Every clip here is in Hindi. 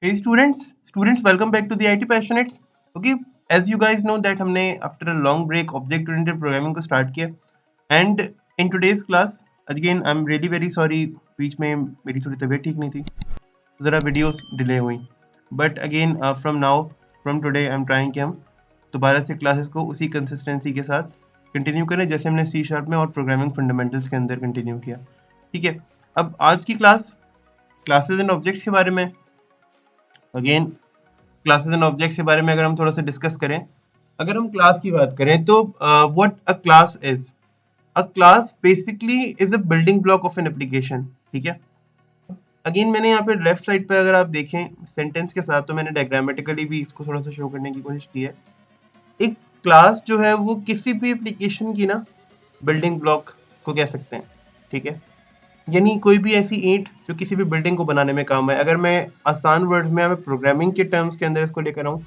Hey students, welcome back to the IT Passionates. Okay, as you guys know that हमने after a long break object oriented programming को start किया and in today's class again I'm really very sorry बीच में मेरी थोड़ी तबीयत ठीक नहीं थी ज़रा वीडियोस डिले हुई but again from now from today I'm trying कि हम दोबारा से क्लासेस को उसी कंसिस्टेंसी के साथ कंटिन्यू करें जैसे हमने C शार्प में और प्रोग्रामिंग फंडामेंटल्स के अंदर कंटिन्यू किया. ठीक है, अब आज की क्लासेस एंड ऑब्जेक्ट्स के बारे में अगेन क्लासेस एंड ऑब्जेक्ट्स के बारे में अगर हम थोड़ा सा डिस्कस करें, अगर हम क्लास की बात करें तो what a class is, a class basically is a building block of an application. ठीक है, अगेन मैंने यहाँ पे लेफ्ट साइड पे अगर आप देखें सेंटेंस के साथ तो मैंने डायग्रामेटिकली भी इसको थोड़ा सा शो करने की कोशिश की है. एक क्लास जो है वो किसी भी एप्लीकेशन की ना बिल्डिंग ब्लॉक को कह सकते हैं. ठीक है, यानी कोई भी ऐसी ईंट जो किसी भी बिल्डिंग को बनाने में काम आए. अगर मैं आसान वर्ड्स में प्रोग्रामिंग के टर्म्स के अंदर इसको लेकर आऊँ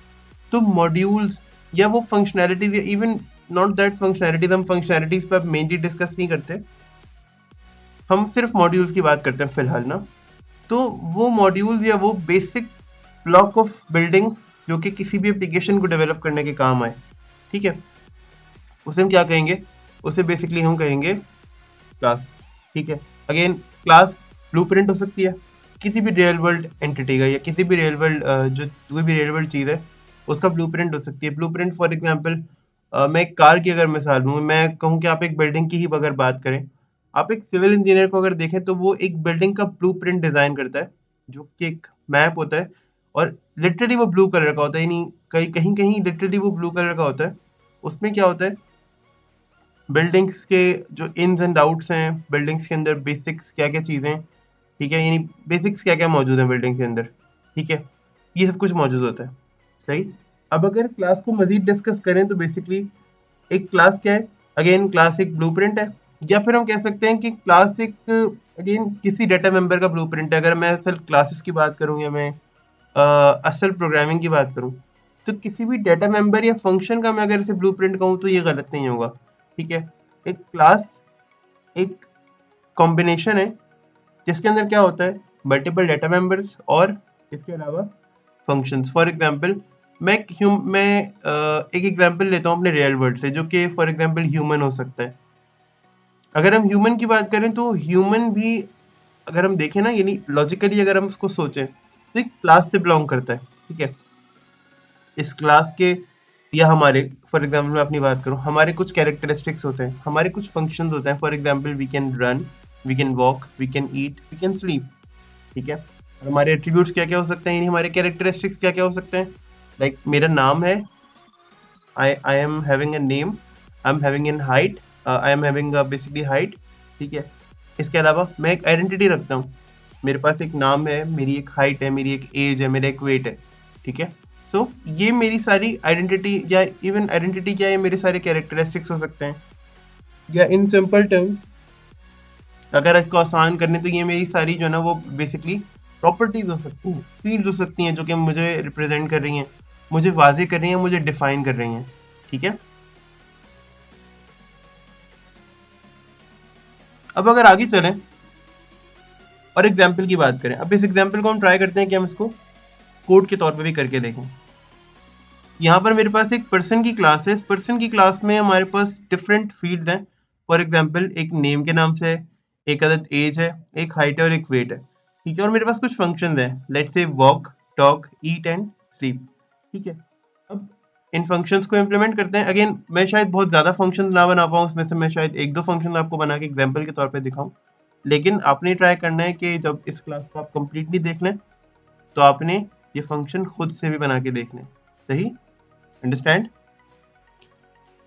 तो मॉड्यूल्स या वो फंक्शनैलिटीज या इवन नॉट दैट फंक्शनैलिटीज, हम फंक्शनैलिटीज पर मेनली डिस्कस नहीं करते, हम सिर्फ मॉड्यूल्स की बात करते हैं फिलहाल ना. तो वो मॉड्यूल्स या वो बेसिक ब्लॉक ऑफ बिल्डिंग जो कि किसी भी एप्लीकेशन को डेवलप करने के काम आए, ठीक है, उसे हम क्या कहेंगे, उसे बेसिकली हम कहेंगे क्लास. ठीक है, अगेन क्लास ब्लूप्रिंट हो सकती है किसी भी रियल वर्ल्ड एंटिटी का या किसी भी रियल वर्ल्ड जो कोई भी रियल वर्ल्ड चीज़ है उसका ब्लूप्रिंट हो सकती है. ब्लूप्रिंट फॉर एग्जांपल मैं एक कार की अगर मिसाल दूँ, मैं कहूँ कि आप एक बिल्डिंग की ही अगर बात करें, आप एक सिविल इंजीनियर को अगर देखें तो वो एक बिल्डिंग का ब्लूप्रिंट डिज़ाइन करता है जो कि एक मैप होता है और लिटरली वो ब्लू कलर का होता है, यानी कहीं कहीं कहीं लिटरली वो ब्लू कलर का होता है. उसमें क्या होता है, बिल्डिंग्स के जो इन्स एंड आउट्स हैं, बिल्डिंग्स के अंदर बेसिक्स क्या क्या चीज़ें, ठीक है, यानी बेसिक्स क्या क्या मौजूद है बिल्डिंग के अंदर. ठीक है, ये सब कुछ मौजूद होता है. सही. अब अगर क्लास को मजीद डिस्कस करें तो बेसिकली एक क्लास क्या है, अगेन क्लास एक ब्लूप्रिंट है या फिर हम कह सकते हैं कि क्लास एक अगेन किसी डेटा मेंबर का ब्लूप्रिंट है. अगर मैं असल क्लासेस की बात करूं या मैं असल प्रोग्रामिंग की बात करूं तो किसी भी डेटा मेंबर या फंक्शन का मैं अगर इसे ब्लूप्रिंट कहूं तो ये गलत नहीं होगा. ठीक है, एक क्लास एक कॉम्बिनेशन है जिसके अंदर क्या होता है, मल्टीपल डेटा मेंबर्स और इसके अलावा फंक्शंस. फॉर एग्जांपल मैं एक एग्जांपल लेता हूँ अपने रियल वर्ल्ड से जो कि फॉर एग्जांपल ह्यूमन हो सकता है. अगर हम ह्यूमन की बात करें तो ह्यूमन भी अगर हम देखें ना, यानी लॉजिकली अगर हम उसको सोचें तो एक क्लास से बिलोंग करता है. ठीक है, इस क्लास के या हमारे फॉर एग्जांपल मैं अपनी बात करूं, हमारे कुछ कैरेक्टरिस्टिक्स होते हैं, हमारे कुछ फंक्शंस होते हैं. For example we can run, we can walk, we can eat, we can sleep. ठीक है, और हमारे एट्रीब्यूट्स क्या क्या हो सकते हैं, यानी हमारे कैरेक्टरिस्टिक्स क्या क्या हो सकते हैं. लाइक मेरा नाम है, I am having a name, I am having an height, I am having basically height. ठीक है, इसके अलावा मैं एक आइडेंटिटी रखता हूँ, मेरे पास एक नाम है, मेरी एक हाइट है, मेरी एक एज है, मेरा एक वेट है. ठीक है, सो ये मेरी सारी आइडेंटिटी या इवन आइडेंटिटी क्या है, मेरे सारे कैरेक्टरिस्टिक्स हो सकते हैं. या इन सिंपल टर्म्स अगर इसको आसान करने तो ये मेरी सारी जो है ना वो बेसिकली प्रॉपर्टीज हो सकती हैं, फील्ड्स हो सकती हैं जो कि मुझे रिप्रेजेंट कर रही हैं, मुझे वाजे कर रही हैं, मुझे डिफाइन कर रही हैं. ठीक है, अब अगर आगे चलें और एग्जाम्पल की बात करें, अब इस एग्जाम्पल को हम ट्राई करते हैं कि हम इसको कोड के तौर पे भी करके देखें. यहाँ पर मेरे पास एक पर्सन की क्लास है, इस पर्सन की क्लास में हमारे पास डिफरेंट फील्ड्स हैं. फॉर एग्जांपल एक नेम के नाम से है, एक अदद एज है, एक हाइट है और एक वेट है. ठीक है, और मेरे पास कुछ फंक्शंस हैं, let's say walk, talk, eat and sleep. ठीक है, अब इन फंक्शंस को इम्प्लीमेंट करते हैं. अगेन मैं शायद बहुत ज़्यादा फंक्शन ना बना पाऊँ, उसमें से मैं शायद एक दो फंक्शन आपको बना के एग्जाम्पल के तौर पर दिखाऊँ, लेकिन आपने ट्राई करना है कि जब इस क्लास को आप कंप्लीटली देख लें तो आपने ये फंक्शन खुद से भी बना के देखने. सही, understand.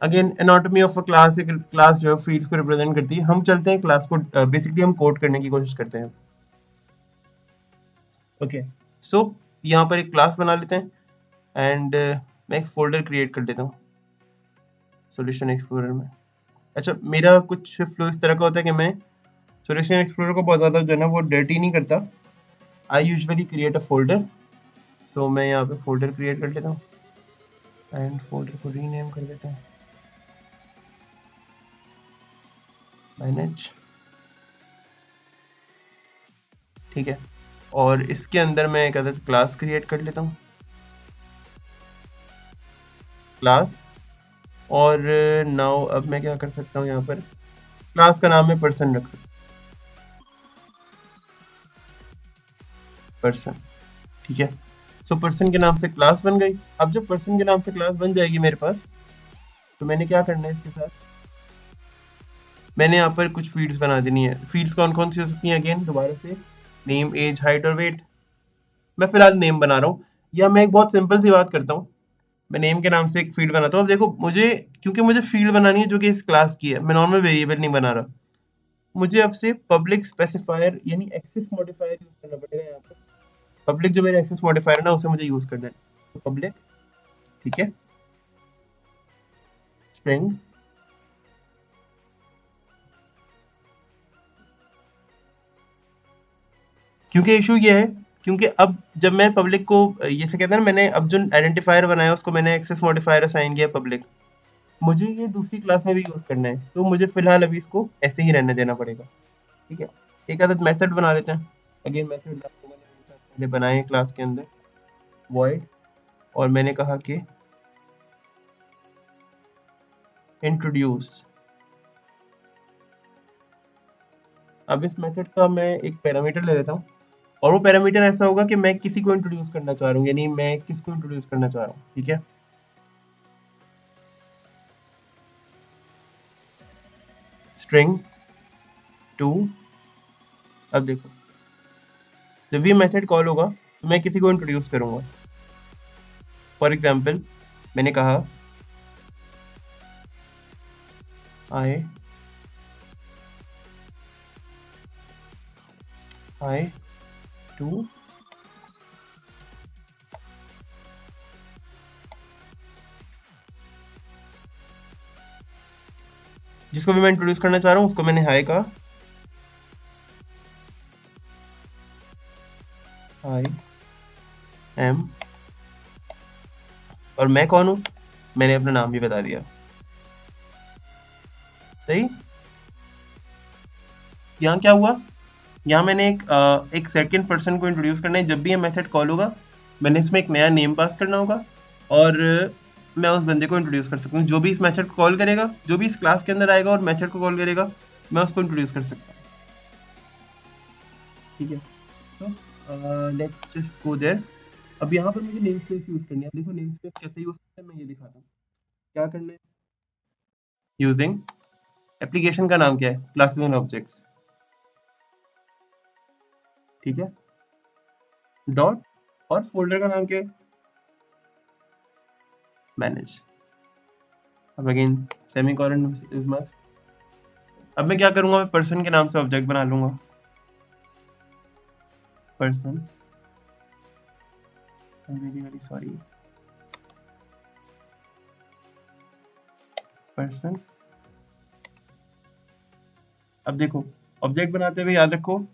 Again anatomy of a class, एक क्लास जो है फील्ड्स को रिप्रेजेंट करती है. हम चलते हैं क्लास को बेसिकली हम कोड करने की कोशिश करते हैं. ओके, सो यहाँ पर एक क्लास बना लेते हैं एंड मैं एक फोल्डर क्रिएट कर लेता हूँ सॉल्यूशन एक्सप्लोरर में. अच्छा, मेरा कुछ फ्लो इस तरह का होता है कि मैं सॉल्यूशन एक्सप्लोरर को बहुत ज़्यादा जो है ना वो डर्टी नहीं करता. I usually create a folder. So मैं यहाँ पे फोल्डर क्रिएट कर लेता हूँ एंड फोल्डर को रीनेम कर देते हैं मैनेज. ठीक है, और इसके अंदर मैं कहता हूँ क्लास क्रिएट कर लेता हूँ, क्लास। और नाउ अब मैं क्या कर सकता हूँ, यहाँ पर क्लास का नाम मैं पर्सन रख सकता हूँ, पर्सन। ठीक है, सो पर्सन के नाम से क्लास बन गई। अब जब पर्सन के नाम से क्लास बन जाएगी मेरे पास, तो मैंने क्या करना है इसके साथ, मैंने यहाँ पर कुछ फील्ड्स बना देनी है। फील्ड्स कौन कौन सी हो सकती हैं, अगेन दोबारा से, नेम, एज, हाइट और वेट। मैं फिलहाल नेम बना रहा हूँ, या मैं एक बहुत सिंपल सी बात करता हूँ, मैं नेम के नाम से एक फील्ड बनाता हूँ। अब देखो मुझे, क्योंकि मुझे फील्ड बनानी है जो कि इस क्लास की है, मैं नॉर्मल वेरिएबल नहीं बना रहा, मुझे अब से पब्लिक स्पेसिफायर यानी एक्सेस मॉडिफायर यूज करना पड़ेगा। यहाँ पर पब्लिक जो मेरा एक्सेस मॉडिफायर है ना, उसे मुझे यूज करना है। तो पब्लिक, ठीक है, स्ट्रिंग, क्योंकि इशू ये है, क्योंकि अब जब मैं पब्लिक को ये से कहते हैं ना, मैंने अब जो आइडेंटिफायर बनाया उसको मैंने एक्सेस मॉडिफायर असाइन किया पब्लिक, मुझे ये दूसरी क्लास में भी यूज करना है, तो मुझे फिलहाल अभी इसको ऐसे ही रहने देना पड़ेगा। ठीक है, एक आदत मेथड बना लेते हैं। अगेन मेथड मैंने बनाए क्लास के अंदर, void, और मैंने कहा कि इंट्रोड्यूस। अब इस मेथड का मैं एक पैरामीटर ले लेता हूँ, और वो पैरामीटर ऐसा होगा कि मैं किसी को इंट्रोड्यूस करना चाह रहा हूँ, यानी मैं किसको इंट्रोड्यूस करना चाह रहा हूँ। ठीक है, स्ट्रिंग टू। अब देखो, जब भी मेथड कॉल होगा तो मैं किसी को इंट्रोड्यूस करूंगा। फॉर एग्जाम्पल मैंने कहा आई आई टू जिसको भी मैं इंट्रोड्यूस करना चाह रहा हूँ उसको मैंने हाई कहा, आई एम, और मैं कौन हूँ, मैंने अपना नाम भी बता दिया। सही, यहाँ क्या हुआ, यहाँ मैंने एक सेकंड पर्सन को इंट्रोड्यूस करना है। जब भी ये मेथड कॉल होगा मैंने इसमें एक नया नेम पास करना होगा, और मैं उस बंदे को इंट्रोड्यूस कर सकता हूँ। जो भी इस मेथड को कॉल करेगा, जो भी इस क्लास के अंदर आएगा और मेथड को कॉल करेगा, मैं उसको इंट्रोड्यूस कर सकता हूँ। ठीक है, तो लेट्स जस्ट गो देयर। अब यहाँ पर मुझे नेम स्पेस यूज करनी है। देखो नेम स्पेस कैसे यूज करते हैं, मैं ये दिखाता हूँ। क्या करना है, यूजिंग, एप्लीकेशन का नाम क्या है, क्लासेस एंड ऑब्जेक्ट्स। ठीक है, डॉट, और फोल्डर का नाम क्या है, मैनेज। अब अगेन सेमीकोलन इज मस्ट। अब मैं क्या करूंगा, मैं पर्सन के नाम से ऑब्जेक्ट बना लूंगा, person, very very sorry, person. अब देखो, ऑब्जेक्ट बनाते हुए याद रखो,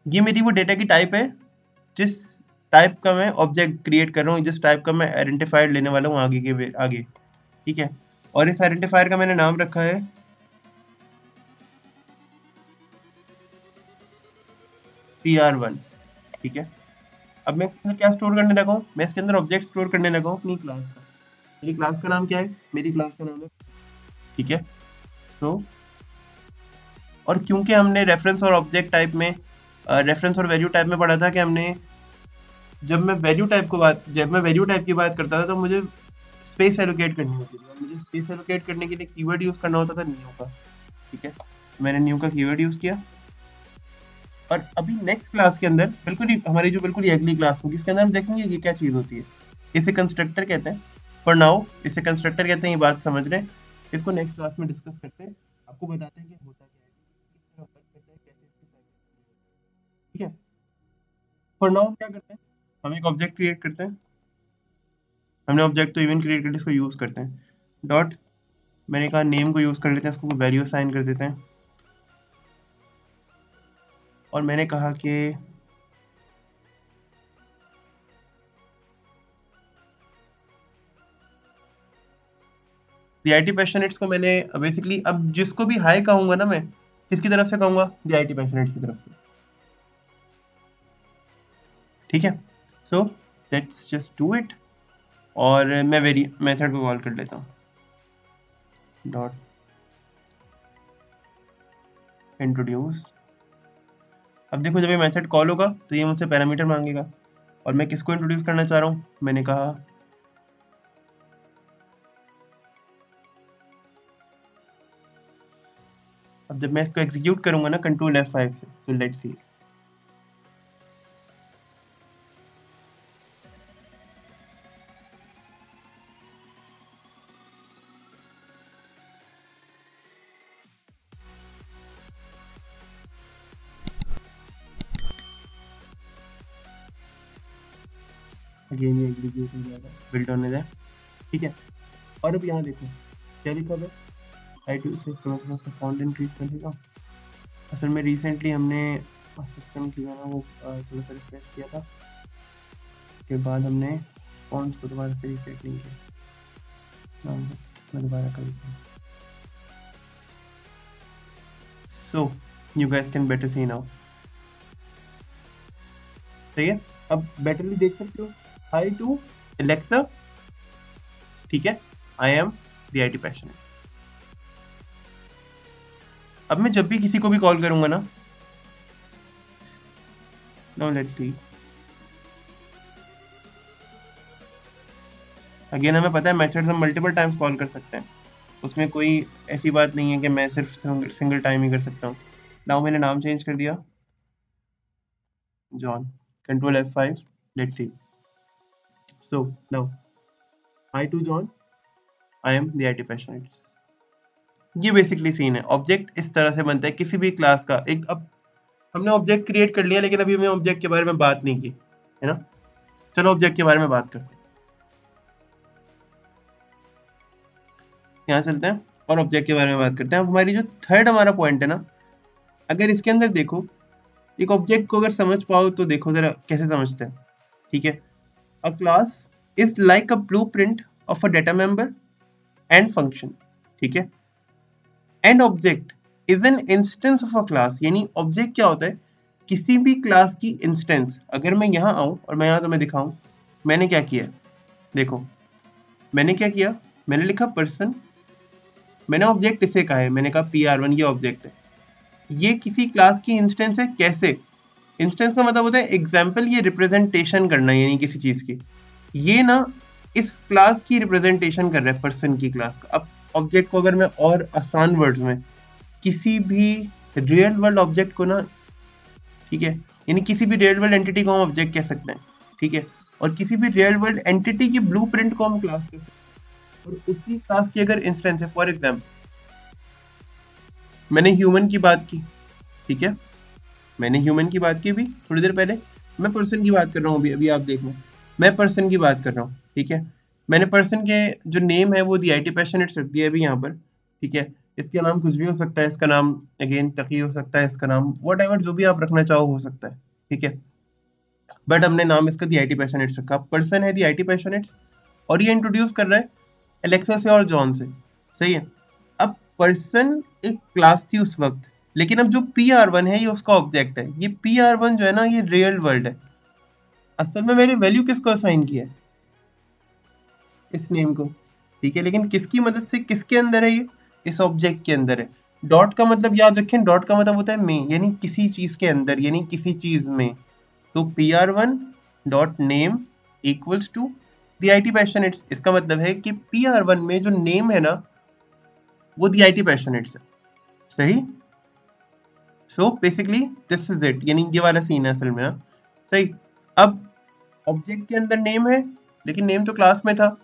ये मेरी वो डेटा की टाइप है जिस टाइप का मैं ऑब्जेक्ट क्रिएट कर रहा हूँ, जिस टाइप का मैं आइडेंटिफायर लेने वाला हूँ आगे के आगे। ठीक है, और इस आइडेंटिफायर का मैंने नाम रखा है PR1। ठीक है, अब मैं इसके अंदर क्या स्टोर करने लगा हूँ, मैं इसके अंदर ऑब्जेक्ट स्टोर करने लगा हूँ अपनी क्लास का। मेरी क्लास का नाम क्या है, मेरी क्लास का नाम है। ठीक है, सो और क्योंकि हमने रेफरेंस और ऑब्जेक्ट टाइप में, रेफरेंस और वैल्यू टाइप में पढ़ा था कि हमने, जब मैं वैल्यू टाइप की बात करता था तो मुझे स्पेस एलोकेट करनी होती थी, और मुझे स्पेस एलोकेट करने के लिए कीवर्ड यूज करना होता था न्यू का। ठीक है, मैंने न्यू का कीवर्ड यूज किया। और अभी नेक्स्ट क्लास के अंदर बिल्कुल ही हमारी जो बिल्कुल ही अगली क्लास होगी, इसके अंदर हम देखेंगे ये क्या चीज होती है। इसे कंस्ट्रक्टर कहते हैं। फॉर नाउ इसे कंस्ट्रक्टर कहते हैं, ये बात समझ रहे हैं। इसको नेक्स्ट क्लास में डिस्कस करते हैं, आपको बताते हैं कि होता क्या है, किस तरह वर्क करता है, कैसे इसकी cycle होती है। ठीक है, फॉर नाउ हम क्या करते हैं, हम एक ऑब्जेक्ट क्रिएट करते हैं। हमने ऑब्जेक्ट तो इवन क्रिएट करके इसको यूज करते हैं। डॉट, मैंने कहा नेम को यूज कर लेते हैं, इसको वैल्यू असाइन कर देते हैं। और मैंने कहा कि दी आई टी पैशनेट्स को मैंने बेसिकली, अब जिसको भी हाई कहूंगा ना मैं, किसकी तरफ से कहूंगा, दी आई टी पैशनेट्स की तरफ से। ठीक है, so let's just do it. और मैं वेरी मेथड को कॉल कर लेता हूँ, डॉट इंट्रोड्यूस। अब देखो जब ये मेथड कॉल होगा तो ये मुझसे पैरामीटर मांगेगा, और मैं किसको इंट्रोड्यूस करना चाह रहा हूँ, मैंने कहा अब जब मैं इसको एग्जीक्यूट करूंगा ना कंट्रोल F5 से, सो लेट्स सी। अगेन ये एग्जीक्यूट हो जाएगा, बिल्ड होने दें, ठीक है। और अब यहाँ देखो क्या लिखा हुआ है, आई टू से फाउंड इंक्रीज कर देगा। असल में रिसेंटली हमने सिस्टम की ना वो थोड़ा सा रिफ्रेश किया था, उसके बाद हमने फॉन्ट्स को दोबारा से रीसेटिंग किया। मैं दोबारा कर देता हूँ, so you guys can better C now. सही है, अब बेटरली देख सकते हो, हाई टू एलेक्सा, ठीक है, आई एम द IT पैशनेट। अब मैं जब भी किसी को भी कॉल करूंगा ना, नाउ लेट्स सी, अगेन हमें पता है मेथड्स हम मल्टीपल टाइम्स कॉल कर सकते हैं, उसमें कोई ऐसी बात नहीं है कि मैं सिर्फ सिंगल टाइम ही कर सकता हूँ। नाउ मैंने नाम चेंज कर दिया, John, control F5, let's see. So now hi to John, I am the IT passionate. ये बेसिकली सीन है। ऑब्जेक्ट इस तरह से बनता है किसी भी क्लास का। एक अब हमने ऑब्जेक्ट क्रिएट कर लिया, लेकिन अभी हमें ऑब्जेक्ट के बारे में बात नहीं की है ना। चलो ऑब्जेक्ट के बारे में बात करते हैं, यहाँ चलते हैं और ऑब्जेक्ट के बारे में बात करते हैं। अब हमारी जो थर्ड हमारा पॉइंट है ना, अगर इसके अंदर देखो, एक ऑब्जेक्ट को अगर समझ पाओ तो देखो जरा कैसे समझते हैं, ठीक है। अ class is like a blueprint of a data member and function, ठीक है। And object is an instance of a class, यानी ऑब्जेक्ट क्या होता है, किसी भी क्लास की इंस्टेंस। अगर मैं यहाँ आऊँ और मैं यहाँ तुम्हें दिखाऊं, मैंने क्या किया, देखो मैंने क्या किया, मैंने लिखा पर्सन, मैंने ऑब्जेक्ट इसे कहा है, मैंने कहा PR1 ये ऑब्जेक्ट है, ये किसी क्लास की इंस्टेंस है। कैसे, इंस्टेंस का मतलब होता है एग्जाम्पल, ये रिप्रेजेंटेशन करना है, यानी किसी चीज की, ये ना इस क्लास की रिप्रेजेंटेशन कर रहा है, पर्सन की क्लास का। अब ऑब्जेक्ट को अगर मैं और आसान वर्ड्स में, किसी भी रियल वर्ल्ड ऑब्जेक्ट को ना, ठीक है, यानी किसी भी रियल वर्ल्ड एंटिटी को हम ऑब्जेक्ट कह सकते हैं, ठीक है। और किसी भी रियल वर्ल्ड एंटिटी की ब्लूप्रिंट को हम क्लास कह सकते हैं, और उसी क्लास की अगर इंस्टेंस है, फॉर एग्जाम्पल मैंने ह्यूमन की बात की, ठीक है, मैंने ह्यूमन की बात की भी थोड़ी देर पहले, मैं पर्सन की बात कर रहा हूँ अभी, अभी आप देख लो, मैं पर्सन की बात कर रहा हूँ, ठीक है। मैंने पर्सन के जो नेम है वो दी IT पैशनेट रख दिया अभी यहाँ पर, ठीक है। इसका नाम कुछ भी हो सकता है, इसका नाम अगेन तकी हो सकता है, इसका नाम वट एवर जो भी आप रखना चाहो हो सकता है, ठीक है। बट हमने नाम इसका दी IT पैशनेट रखा, पर्सन है दी IT पैशनेट, और ये इंट्रोड्यूस कर रहा है एलेक्सा से और जॉन से, सही है। अब पर्सन एक क्लास थी उस वक्त, लेकिन अब जो PR1 है ये उसका ऑब्जेक्ट है। ये PR1 जो है ना, ये रियल वर्ल्ड है। असल में मैंने वैल्यू किसको असाइन किया है, इस नेम को, ठीक है। लेकिन किसकी मदद से, किसके अंदर है ये, इस ऑब्जेक्ट के अंदर है। डॉट का मतलब याद रखें, डॉट का मतलब होता है में, यानी किसी चीज के अंदर, यानी किसी चीज में। तो PR1 dot name equals to the IT passionates. इसका मतलब है कि PR1 में जो नेम है ना, वो दी IT पैशनेट्स है, सही। So basically this is it, यानी ये वाला सीन है असल में ना, सही। अब ऑब्जेक्ट के अंदर नेम है, लेकिन नेम तो क्लास में था,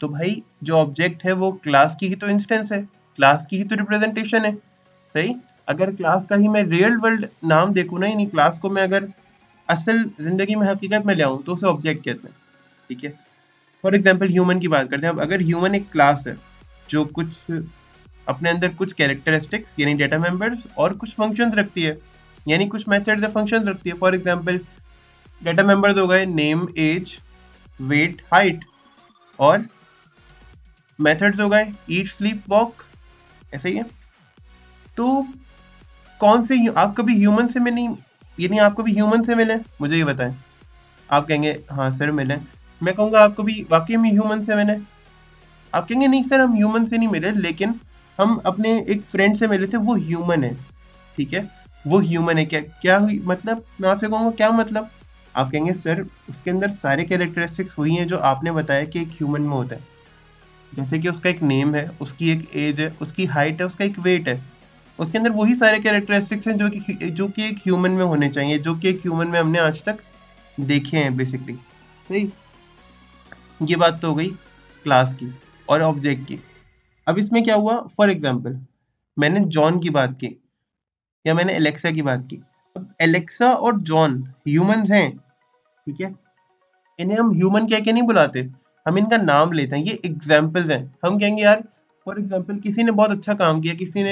तो भाई जो ऑब्जेक्ट है वो क्लास की ही तो इंस्टेंस है, क्लास की ही तो रिप्रेजेंटेशन है, सही। अगर क्लास का ही मैं रियल वर्ल्ड नाम देखूँ ना, यानी क्लास को मैं अगर असल जिंदगी में हकीकत में ले आऊँ तो उसे ऑब्जेक्ट कहते हैं, ठीक है। फॉर एग्जाम्पल ह्यूमन की बात करते हैं। अब अगर ह्यूमन एक क्लास है जो कुछ अपने अंदर कुछ कैरेक्टरिस्टिक्स यानी डेटा मेंबर्स और कुछ फंक्शंस रखती है, यानी कुछ मेथड्स या फंक्शंस रखती है। फॉर एग्जांपल डेटा मेंबर्स हो गए नेम, एज, वेट, हाइट, और मेथड्स हो गए ईट, स्लीप, वॉक, ऐसे ही है। तो कौन से आप कभी ह्यूमन से मिले, यानी आप कभी ह्यूमन से मिले, मुझे ये बताएं, आप कहेंगे हाँ सर मिले, मैं कहूँगा आपको भी वाकई में ह्यूमन से मिले, आप कहेंगे नहीं सर हम ह्यूमन से नहीं मिले, लेकिन हम अपने एक फ्रेंड से मिले थे, वो ह्यूमन है, ठीक है, वो ह्यूमन है। क्या क्या हुई मतलब, मैं आपसे कहूँगा क्या मतलब, आप कहेंगे सर उसके अंदर सारे कैरेक्टरिस्टिक्स वही हैं जो आपने बताया कि एक ह्यूमन में होता है, जैसे कि उसका एक नेम है, उसकी एक एज है, उसकी हाइट है, उसका एक वेट है, उसके अंदर वही सारे कैरेक्टरिस्टिक्स हैं जो कि एक ह्यूमन में होने चाहिए, जो कि एक ह्यूमन में हमने आज तक देखे हैं बेसिकली। सही, ये बात तो हो गई क्लास की और ऑब्जेक्ट की। अब इसमें क्या हुआ, फॉर एग्जाम्पल मैंने जॉन की बात की या मैंने एलेक्सा की बात की। अब एलेक्सा और जॉन ह्यूमंस हैं, ठीक है, इन्हें हम ह्यूमन कह के नहीं बुलाते, हम इनका नाम लेते हैं, ये एग्जाम्पल्स हैं। हम कहेंगे यार फॉर एग्जाम्पल किसी ने बहुत अच्छा काम किया, किसी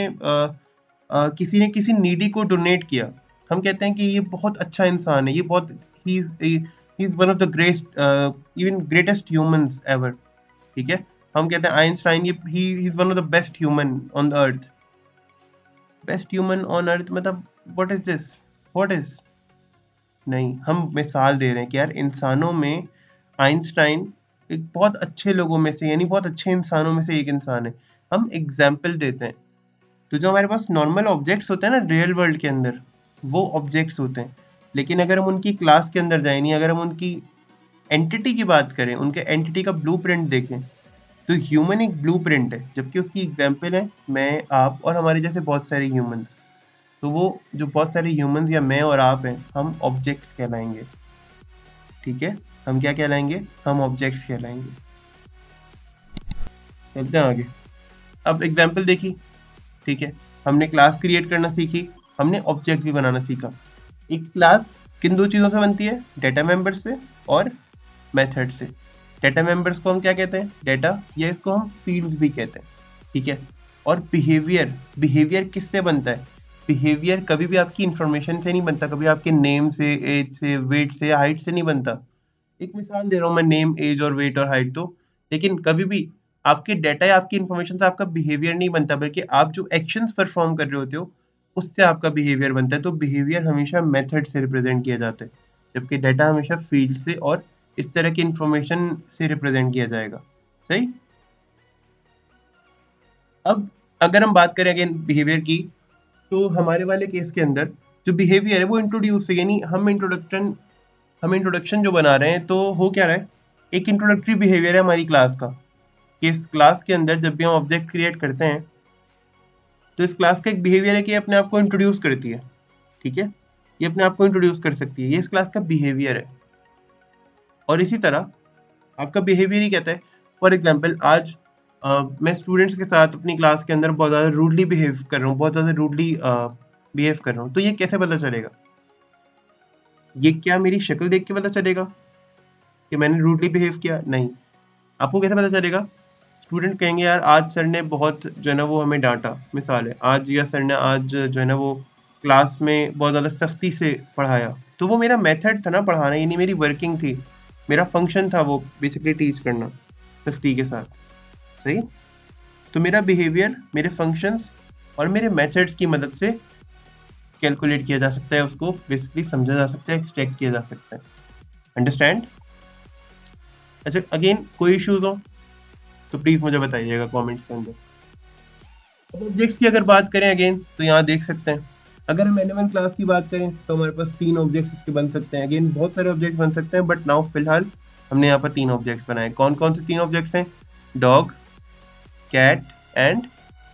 ने किसी नीडी को डोनेट किया, हम कहते हैं कि ये बहुत अच्छा इंसान है, ये बहुत ही is one of the even greatest humans ever, ठीक है। हम कहते हैं आइंस्टाइन, ये ही is one of the best human on the earth. Best human on earth मतलब what is this, what is, नहीं, हम मिसाल दे रहे हैं कि यार इंसानों में आइंस्टाइन एक बहुत अच्छे लोगों में से, यानी बहुत अच्छे इंसानों में से एक इंसान है, हम एग्जाम्पल देते हैं। तो जो हमारे पास नॉर्मल ऑब्जेक्ट्स होते हैं ना रियल वर्ल्ड के अंदर, वो ऑब्जेक्ट्स होते हैं, लेकिन अगर हम उनकी क्लास के अंदर जाए, नहीं अगर हम उनकी एंटिटी की बात करें, उनके एंटिटी का ब्लूप्रिंट देखें, तो ह्यूमन एक ब्लूप्रिंट है, जबकि उसकी एग्जाम्पल है मैं, आप और हमारे जैसे बहुत सारे ह्यूमंस। तो वो जो बहुत सारे ह्यूमंस या मैं और आप हैं, हम ऑब्जेक्ट्स कहलाएंगे, ठीक है, हम क्या कहलाएंगे, हम ऑब्जेक्ट्स कहलाएंगे। चलते हैं आगे। अब एग्जाम्पल देखी, ठीक है, हमने क्लास क्रिएट करना सीखी, हमने ऑब्जेक्ट भी बनाना सीखा। एक क्लास किन दो चीज़ों से बनती है, डेटा मेंबर से और मेथड से। डेटा मेंबर्स को हम क्या कहते हैं, डेटा, या इसको हम फील्ड्स भी कहते हैं, ठीक है। और बिहेवियर, बिहेवियर किससे बनता है, बिहेवियर कभी भी आपकी इंफॉर्मेशन से नहीं बनता, कभी आपके नेम से, एज से, वेट से या हाइट से नहीं बनता। एक मिसाल दे रहा हूँ मैं, नेम, एज और वेट और हाइट, तो लेकिन कभी भी आपके डेटा या आपकी इंफॉर्मेशन से आपका बिहेवियर नहीं बनता, बल्कि आप जो एक्शंस परफॉर्म कर रहे होते हो उससे आपका बिहेवियर बनता है। तो बिहेवियर हमेशा मेथड से रिप्रेजेंट किया जाता है, जबकि डेटा हमेशा फील्ड से और इस तरह की इंफॉर्मेशन से रिप्रेजेंट किया जाएगा। सही। अब अगर हम बात करें अगेन बिहेवियर की, तो हमारे वाले केस के अंदर जो बिहेवियर है वो इंट्रोड्यूस है, यानी हम इंट्रोडक्शन जो बना रहे हैं, तो हो क्या रहा है, एक इंट्रोडक्टरी बिहेवियर है हमारी क्लास का, कि इस क्लास के अंदर जब भी हम ऑब्जेक्ट क्रिएट करते हैं, तो इस क्लास का एक बिहेवियर है कि ये अपने आप को इंट्रोड्यूस करती है, ठीक है, ये अपने आप को इंट्रोड्यूस कर सकती है, ये इस क्लास का बिहेवियर है। और इसी तरह आपका बिहेवियर ही कहता है, फॉर एग्जाम्पल आज मैं स्टूडेंट्स के साथ अपनी क्लास के अंदर बहुत ज़्यादा रूडली बिहेव कर रहा हूँ, बहुत ज़्यादा रूडली बिहेव कर रहा हूँ, तो ये कैसे पता चलेगा, ये क्या मेरी शक्ल देख के पता चलेगा कि मैंने रूडली बिहेव किया, नहीं। आपको कैसे पता चलेगा, स्टूडेंट कहेंगे यार आज सर ने बहुत जो है ना वो हमें डांटा, मिसाल है आज, या सर ने आज जो है ना वो क्लास में बहुत ज़्यादा सख्ती से पढ़ाया, तो वो मेरा मेथड था ना पढ़ाना, यानी मेरी वर्किंग थी, मेरा फंक्शन था वो बेसिकली टीच करना सख्ती के साथ। सही। तो मेरा बिहेवियर मेरे फंक्शंस और मेरे मेथड्स की मदद से कैलकुलेट किया जा सकता है, उसको बेसिकली समझा जा सकता है, एक्सट्रैक्ट किया जा सकता है। अंडरस्टैंड। अच्छा, अगेन कोई इश्यूज हो तो प्लीज मुझे बताइएगा कमेंट्स के अंदर। अब ऑब्जेक्ट्स की अगर बात करें अगेन, तो यहाँ देख सकते हैं, अगर हम एनिमल क्लास की बात करें तो हमारे पास 3 ऑब्जेक्ट्स इसके बन सकते हैं। अगेन बहुत सारे ऑब्जेक्ट्स बन सकते हैं, बट नाउ फिलहाल हमने यहाँ पर 3 ऑब्जेक्ट्स बनाए। कौन कौन से 3 ऑब्जेक्ट्स हैं, डॉग, कैट एंड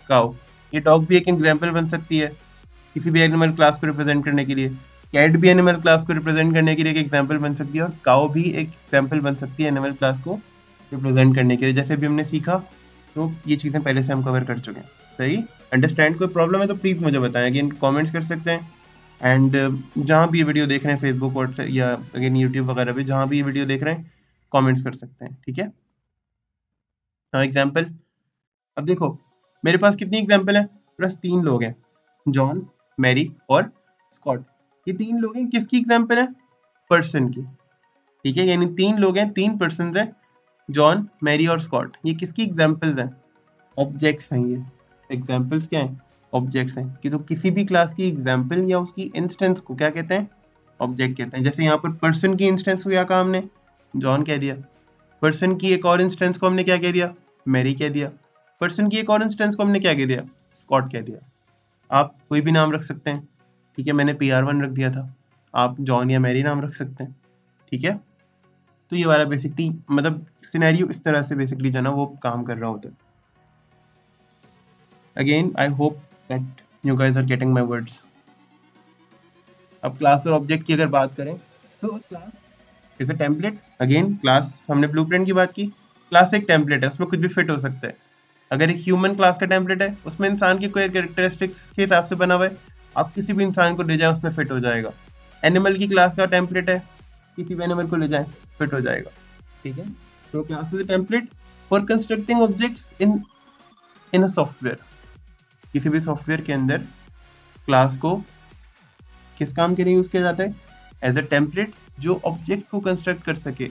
काउ। ये डॉग भी एक एग्जाम्पल बन सकती है किसी भी एनिमल क्लास को रिप्रेजेंट करने के लिए, कैट भी एनिमल क्लास को रिप्रेजेंट करने के लिए एक एग्जाम्पल बन सकती है, और काउ भी एक एग्जाम्पल बन सकती है एनिमल क्लास को रिप्रेजेंट करने के लिए। जैसे भी हमने सीखा, तो ये चीज़ें पहले से हम कवर कर चुके हैं। सही। अंडरस्टैंड। कोई प्रॉब्लम है तो प्लीज़ मुझे बताएं, अगेन कमेंट्स कर सकते हैं। एंड जहाँ भी ये वीडियो देख रहे हैं, फेसबुक और या अगेन यूट्यूब वगैरह पे, जहाँ भी ये वीडियो देख रहे हैं कमेंट्स कर सकते हैं, ठीक है। हाँ, एग्जाम्पल। अब देखो मेरे पास कितनी एग्जाम्पल है, प्लस 3 लोग हैं, जॉन, मैरी और स्कॉट। ये 3 लोग हैं, किसकी एग्जाम्पल है, पर्सन की, ठीक है, यानी 3 लोग हैं, 3 पर्सन हैं, जॉन, मैरी और स्कॉट। ये किसकी एग्जाम्पल्स हैं, ऑब्जेक्ट्स हैं। ये एग्जाम्पल्स क्या हैं, ऑब्जेक्ट्स हैं, कि तो किसी भी क्लास की एग्जाम्पल या उसकी इंस्टेंस को क्या कहते हैं, ऑब्जेक्ट कहते हैं। जैसे यहाँ पर पर्सन की इंस्टेंस को क्या कहा हमने, जॉन कह दिया। पर्सन की एक और इंस्टेंस को हमने क्या कह दिया, मैरी कह दिया। पर्सन की एक और इंस्टेंस को हमने क्या कह दिया, स्कॉट कह दिया। आप कोई भी नाम रख सकते हैं, ठीक है, मैंने PR1 रख दिया था, आप जॉन या मैरी नाम रख सकते हैं, ठीक है। तो ये वाला बेसिकली मतलब सिनेरियो इस तरह से बेसिकली जो ना वो काम कर रहा होता है। Again I hope that you guys are getting my words. अब क्लास और ऑब्जेक्ट की अगर बात करें तो class is a template. Again class हमने ब्लूप्रिंट की बात की, क्लास एक टेम्पलेट है, उसमें कुछ भी फिट हो सकता है। अगर एक ह्यूमन क्लास का टेम्पलेट है, उसमें इंसान की कोई कैरेक्टरिस्टिक्स के हिसाब से बना हुआ है, आप किसी भी इंसान को ले जाएं उसमें फिट हो जाएगा। एनिमल की क्लास का टेम्पलेट है, किसी भी एनिमल को ले जाएं फिट हो जाएगा, ठीक है। तो class is a template for constructing objects in a software. किसी भी सॉफ्टवेयर के अंदर क्लास को किस काम के लिए यूज किया जाता है, एज अ टेम्पलेट जो ऑब्जेक्ट को कंस्ट्रक्ट कर सके,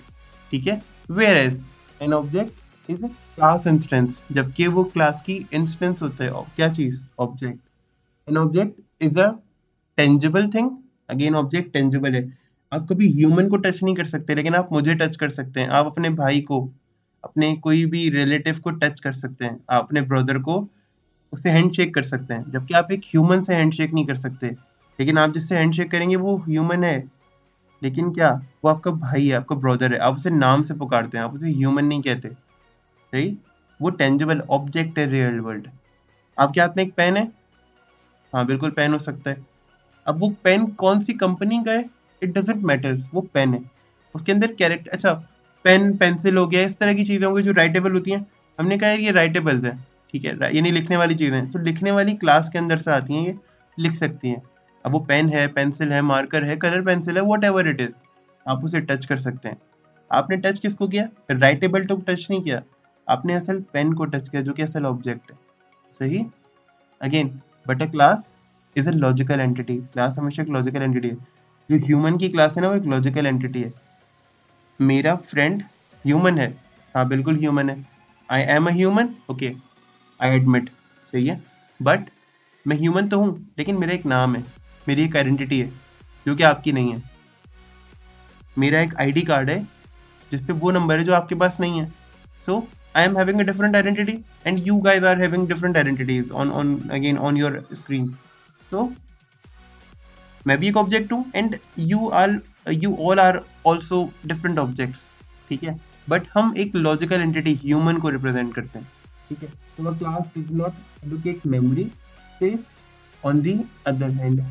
ठीक है। Whereas an object is a class instance, जबकि वो क्लास की इंस्टेंस होता है। क्या चीज, object. An object is a tangible thing. Again object tangible है। आप कभी ह्यूमन को टच नहीं कर सकते, लेकिन आप मुझे टच कर सकते हैं। आप अपने भाई को, अपने कोई भी रिलेटिव को टच कर सकते हैं, आप अपने ब्रदर को उससे हैंडशेक कर सकते हैं, जबकि आप एक ह्यूमन से हैंडशेक नहीं कर सकते। लेकिन आप जिससे हैंडशेक करेंगे वो ह्यूमन है, लेकिन क्या, वो आपका भाई है, आपका ब्रदर है, आप उसे नाम से पुकारते हैं, आप उसे ह्यूमन नहीं कहते, सही। वो टेंजिबल ऑब्जेक्ट है रियल वर्ल्ड। आपके हाथ में एक पेन है, हाँ बिल्कुल पेन हो सकता है। अब वो पेन कौन सी कंपनी का है, इट डजेंट मैटर्स, वो पेन है। उसके अंदर कैरेक्टर, अच्छा पेन पेंसिल हो गया, इस तरह की चीजें होंगी जो राइटेबल होती हैं। हमने कहा ये राइटेबल्स है, ठीक है, ये नहीं लिखने वाली चीजें हैं, तो लिखने वाली क्लास के अंदर से आती हैं, ये लिख सकती हैं। अब वो पेन है, पेंसिल है, मार्कर है, कलर पेंसिल है, वॉट एवर इट इज, आप उसे टच कर सकते हैं। आपने टच किसको किया, राइटेबल तो टच नहीं किया, आपने असल पेन को टच किया जो कि असल ऑब्जेक्ट है, सही। Again but a class is a logical entity. Class हमेशा एक लॉजिकल एंटिटी है। जो ह्यूमन की क्लास है ना, वो एक लॉजिकल एंटिटी है। मेरा फ्रेंड ह्यूमन है, हाँ बिल्कुल ह्यूमन है। I am a human, okay, I admit, सही है। बट मैं ह्यूमन तो हूँ, लेकिन मेरा एक नाम है, मेरी एक आइडेंटिटी है जो कि आपकी नहीं है। मेरा एक ID कार्ड है जिसपे वो नंबर है जो आपके पास नहीं है। सो I am having a different identity and you guys are having different identities on again on your screens. So मैं भी एक ऑब्जेक्ट हूँ and you all are also different objects, ठीक है। बट हम एक लॉजिकल एंटिटी ह्यूमन को रिप्रेजेंट करते हैं, ठीक है। तो class does not allocate memory space, on the other hand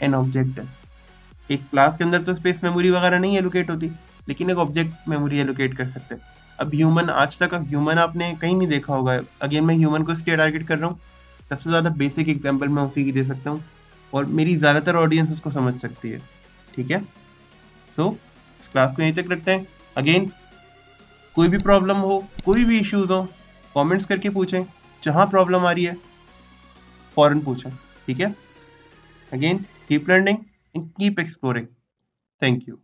an object does. एक क्लास के अंदर तो स्पेस मेमोरी वगैरह नहीं एलोकेट होती, लेकिन एक ऑब्जेक्ट मेमोरी एलोकेट कर सकते हैं। अब ह्यूमन, आज तक ह्यूमन आपने कहीं नहीं देखा होगा। अगेन मैं ह्यूमन को इसलिए टारगेट कर रहा हूँ, सबसे ज़्यादा बेसिक एग्जाम्पल मैं उसी की दे सकता हूँ और मेरी ज़्यादातर ऑडियंस उसको समझ सकती है, ठीक है। सो इस क्लास को यहीं तक रखते हैं। अगेन कोई भी प्रॉब्लम हो, कोई भी इश्यूज हो, कमेंट्स करके पूछें, जहाँ प्रॉब्लम आ रही है फौरन पूछें, ठीक है। Again keep learning and keep exploring. Thank you.